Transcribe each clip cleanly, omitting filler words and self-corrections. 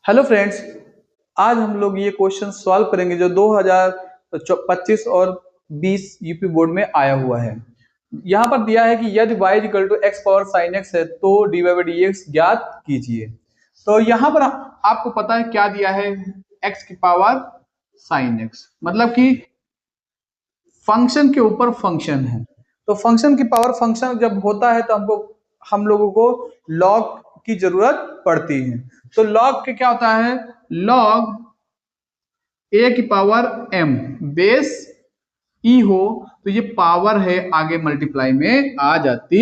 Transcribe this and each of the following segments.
Hello friends, आज हम लोग ये क्वेश्चन सॉल्व करेंगे जो 2025 और 20 यूपी बोर्ड में आया हुआ है। यहाँ पर दिया है कि यदि y equal to x power sine x है तो dy बाई डी एक्स ज्ञात कीजिए। तो यहाँ पर आपको पता है क्या दिया है, x की पावर साइन एक्स, मतलब कि फंक्शन के ऊपर फंक्शन है। तो फंक्शन की पावर फंक्शन जब होता है तो हम लोगों को लॉग की जरूरत पड़ती है। तो लॉग के क्या होता है, लॉग ए की पावर m बेस ई हो तो ये पावर है आगे मल्टीप्लाई में आ जाती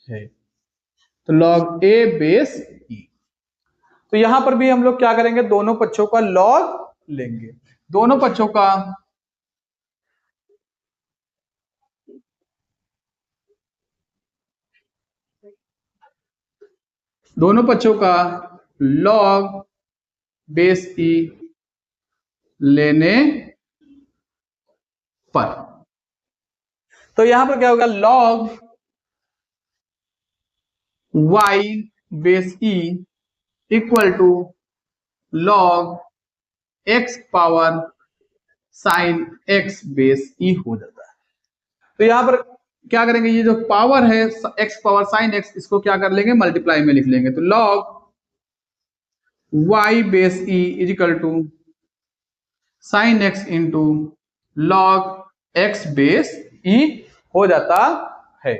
है। तो लॉग ए बेस ई। तो यहां पर भी हम लोग क्या करेंगे, दोनों पक्षों का लॉग लेंगे। दोनों पक्षों का लॉग बेस ई लेने पर, तो यहां पर क्या होगा, log y base e equal to log x power sine x base e हो जाता है। तो यहां पर क्या करेंगे, ये जो पावर है x पावर साइन x, इसको क्या कर लेंगे, मल्टीप्लाई में लिख लेंगे। तो log y base e is equal to sine x into log x base e हो जाता है।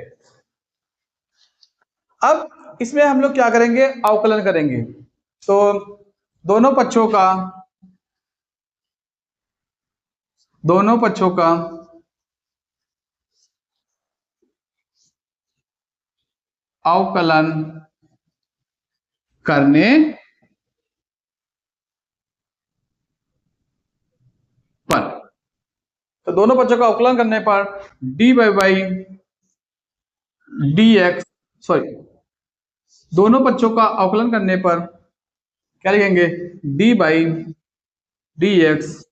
अब इसमें हम लोग क्या करेंगे, अवकलन करेंगे। तो दोनों पक्षों का अवकलन करने पर, तो दोनों पक्षों का अवकलन करने पर d by d x, sorry, दोनों पक्षों का अवकलन करने पर क्या लिखेंगे, d by d x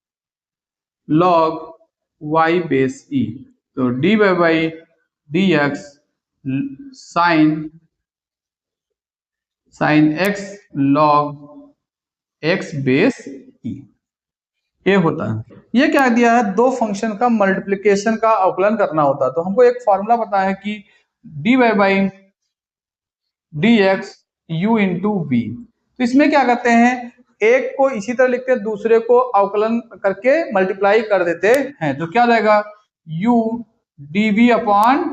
log y base e. तो d by d x sine x log x base e, ये होता है। ये क्या दिया है, दो फंक्शन का मल्टीप्लिकेशन का अवकलन करना होता है। तो हमको एक फॉर्मूला पता है कि d by d x u into v. तो इसमें क्या करते हैं, एक को इसी तरह लिखते हैं, दूसरे को अवकलन करके मल्टीप्लाई कर देते हैं। तो क्या जाएगा, u dv upon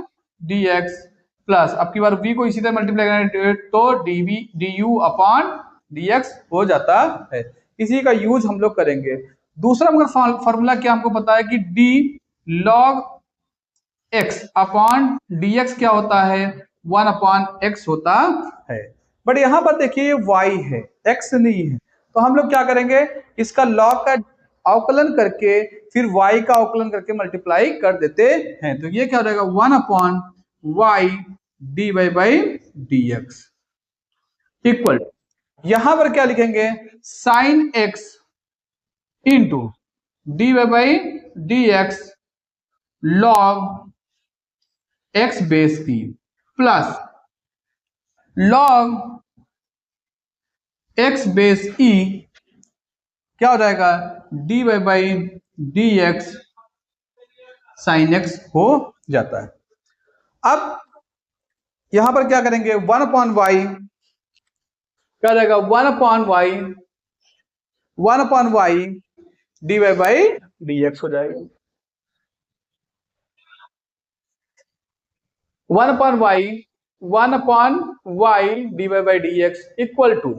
dx plus, अब की बार v को इसी तरह मल्टीप्लाई करेंगे तो dv du अपॉन dx हो जाता है। इसी का यूज हम लोग करेंगे। दूसरा मगर फॉर्मूला क्या हमको पता है कि d log x upon dx क्या होता है, 1 अपॉन x होता है। बट यहां पर देखिए ये y है, x नहीं है। तो हम लोग क्या करेंगे, इसका log का अवकलन करके फिर y का अवकलन करके मल्टीप्लाई कर देते हैं। तो ये क्या हो जाएगा, 1 upon y dy by d x equal, यहां पर क्या लिखेंगे, sine x into dy by d x log x base p plus log x base e क्या हो जाएगा, dy by d x sine x हो जाता है। अब यहां पर क्या करेंगे, 1 अपॉन वाई क्या हो जाएगा, 1 upon y dy by d x हो जाएगा। 1 upon y dy by d x equal to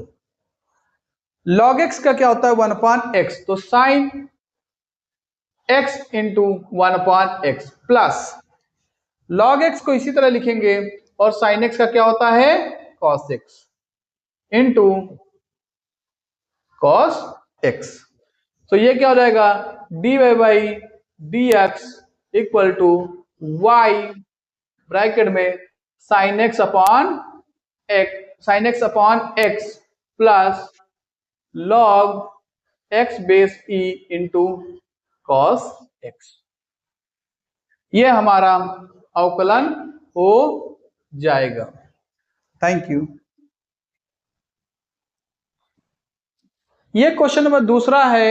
log x का क्या होता है, 1 अपॉन एक्स, तो sine x into 1 upon x plus log x को इसी तरह लिखेंगे और साइन x का क्या होता है, cos x into cos x। तो ये क्या हो जाएगा, dy by d x equal to y bracket में sine x upon x plus log x base e into cos x। ये हमारा अवकलन हो जाएगा। Thank you. ये क्वेश्चन नंबर दूसरा है।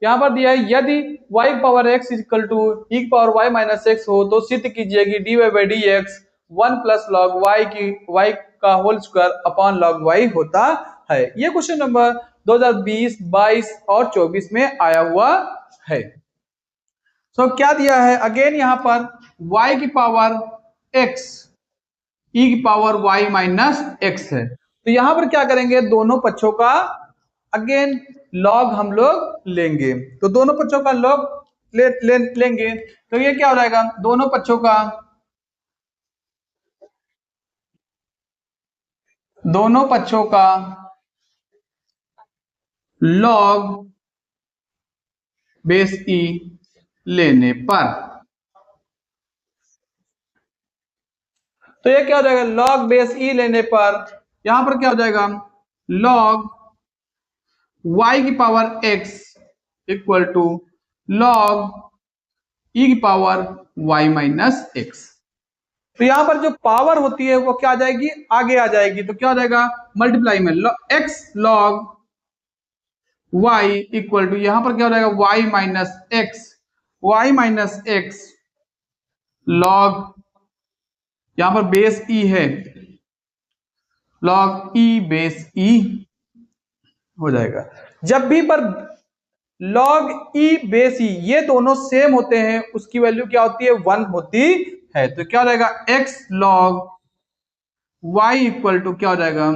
यहां पर दिया है यदि y power x equal to e power y minus x हो तो सिद्ध कीजिए कि dy by d x one plus log y की y का whole square upon log y होता है। ये क्वेश्चन नंबर 2020, 22 और 24 में आया हुआ है। तो क्या दिया है अगेन यहाँ पर y की पावर x e की पावर y माइनस एक्स है। तो यहां पर क्या करेंगे, दोनों पक्षों का अगेन लॉग हम लोग लेंगे। तो दोनों पक्षों का लॉग लेंगे तो ये क्या हो जाएगा, दोनों पक्षों का लॉग बेस ई लेने पर तो ये क्या हो जाएगा, लॉग बेस ई लेने पर यहां पर क्या हो जाएगा, लॉग y की power x equal to log e की पावर y माइनस एक्स। तो यहां पर जो पावर होती है वो क्या आ जाएगी, आगे आ जाएगी। तो क्या हो जाएगा, मल्टीप्लाई में x log y equal to यहां पर क्या हो जाएगा y माइनस एक्स लॉग, यहां पर बेस e है, लॉग e बेस e हो जाएगा। जब भी पर लॉग e बेस e ये दोनों सेम होते हैं उसकी वैल्यू क्या होती है, 1 होती है। तो क्या हो जाएगा, x log y equal to क्या हो जाएगा,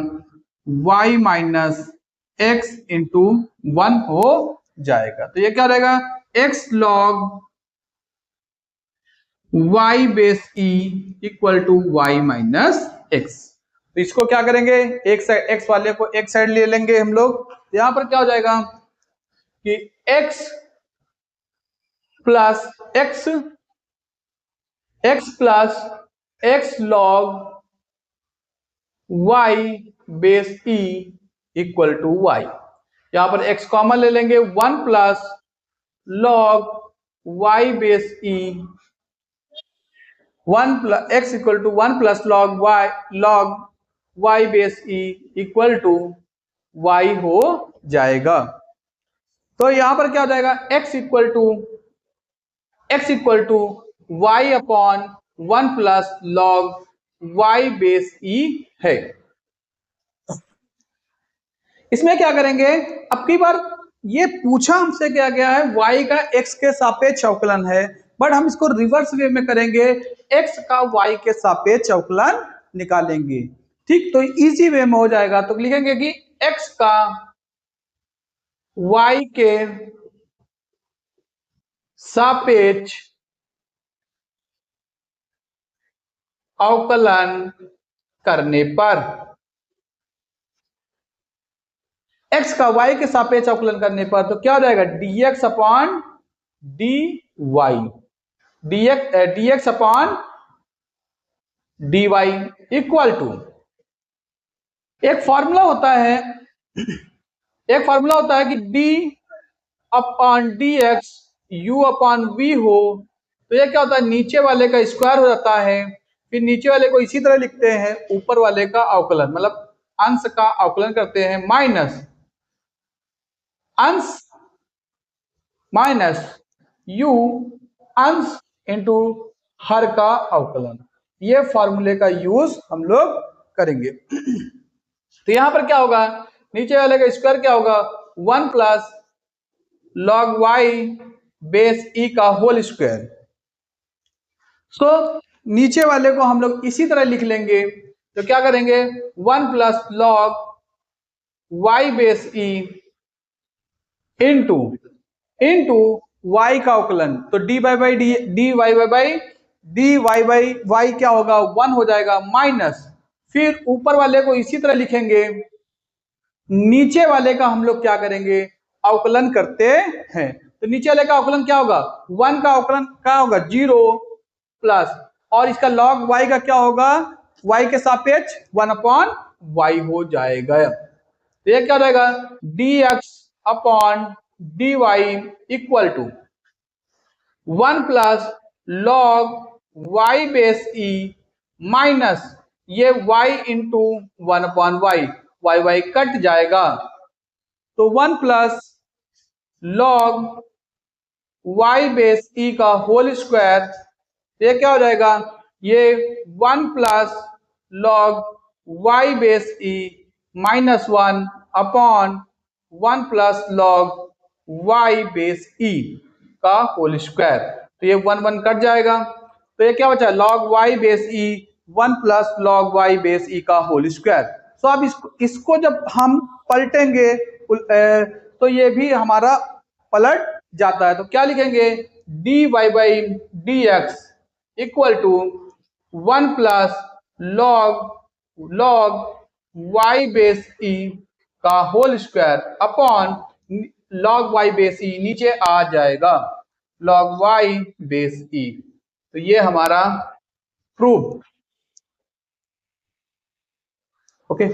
y माइनस एक्स इंटू 1 हो जाएगा। तो ये क्या हो जाएगा, x log y base e equal to y minus x. तो इसको क्या करेंगे, एक साइड x वाले को एक साइड ले लेंगे हम लोग। यहां पर क्या हो जाएगा कि x plus x plus x log y base e equal to y। यहां पर x कॉमन ले लेंगे, 1 plus log y base e 1 plus x equal to 1 plus log y base e equal to y हो जाएगा। तो यहां पर क्या हो जाएगा, x equal to y upon 1 plus log y base e है। इसमें क्या करेंगे, अब की बार ये पूछा हमसे क्या गया है, y का x के सापेक्ष अवकलन है, बट हम इसको रिवर्स वे में करेंगे, x का y के सापेक्ष अवकलन निकालेंगे। ठीक, तो इजी वे में हो जाएगा। तो लिखेंगे कि x का y के सापेक्ष अवकलन करने पर, x का y के सापेक्ष अवकलन करने पर तो क्या हो जाएगा, dx upon dy, dx upon dy equal to एक फॉर्मूला होता है कि d upon dx u upon v हो। तो ये क्या होता है, नीचे वाले का स्क्वायर हो जाता है, फिर नीचे वाले को इसी तरह लिखते हैं, ऊपर वाले का अवकलन मतलब अंश का अवकलन करते हैं, माइनस अंश माइनस u अंश इंटू हर का अवकलन। ये फॉर्मूले का यूज हम लोग करेंगे। तो यहां पर क्या होगा, नीचे वाले का स्क्वायर क्या होगा, 1 plus log y base e का होल स्क्वायर। तो नीचे वाले को हम लोग इसी तरह लिख लेंगे। तो क्या करेंगे, 1 plus log y base e into y का अवकलन। तो dy बाई y क्या होगा, 1 हो जाएगा, माइनस फिर ऊपर वाले को इसी तरह लिखेंगे, नीचे वाले का हम लोग क्या करेंगे, अवकलन करते हैं। तो नीचे वाले का अवकलन क्या होगा, 1 का अवकलन क्या होगा 0 प्लस, और इसका लॉग y का क्या होगा, y के सापेक्ष 1 अपॉन y हो जाएगा। तो ये क्या हो जाएगा, dx upon dy equal to 1 plus log y base e minus ये y into 1 upon y, y cut जाएगा, तो 1 plus log y base e का होल स्क्वायर, ये क्या हो जाएगा, ये 1 plus log y base e minus 1 upon 1 plus log y base e का होल स्क्वायर। तो ये 1 कट जाएगा, तो ये क्या बचा, लॉग y बेस ई 1 plus log y base e का होल स्क्वायर। तो अब इसको जब हम पलटेंगे तो ये भी हमारा पलट जाता है। तो क्या लिखेंगे, dy by d x equal to 1 plus log y base e का whole square upon log y base e नीचे आ जाएगा, लॉग y बेस ई। तो ये हमारा प्रूफ। ओके।